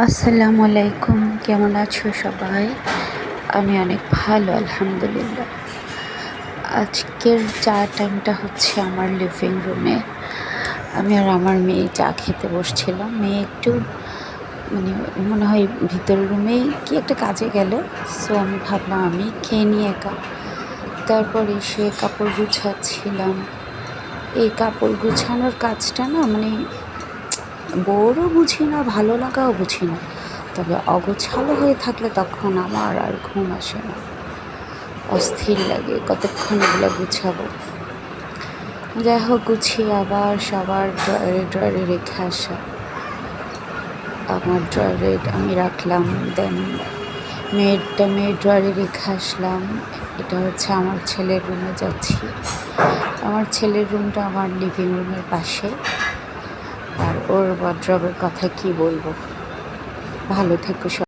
আসসালামু আলাইকুম, কেমন আছো সবাই? আমি অনেক ভালো, আলহামদুলিল্লাহ। আজকের চা টাইমটা হচ্ছে আমার লিভিং রুমে। আমি আর আমার মেয়ে চা খেতে বসছিলাম। মেয়ে একটু মানে মনে হয় ভিতরের রুমেই কি একটা কাজে গেল। সো আমি ভাবলাম আমি খেয়ে নিই একা। তারপর এসে কাপড় গুছাচ্ছিলাম। এই কাপড় গুছানোর কাজটা না বোরও বুঝি না, ভালো লাগাও বুঝি না। তবে অগোছালো হয়ে থাকলে তখন আমার আর ঘুম আসে না, অস্থির লাগে কতক্ষণ এগুলো গুছাবো। যাই হোক, গুছিয়ে আবার সবার ড্রয়ারে রেখে আসা। আমার ড্রয়ারে আমি রাখলাম, দেন মেয়ের ড্রয়ারে রেখে আসলাম। এটা হচ্ছে আমার ছেলের রুমে যাচ্ছি। আমার ছেলের রুমটা আমার লিভিং রুমের পাশে। আর ওর ওয়ারড্রবের কথা কি বলবো। ভালো থেকো সবাই।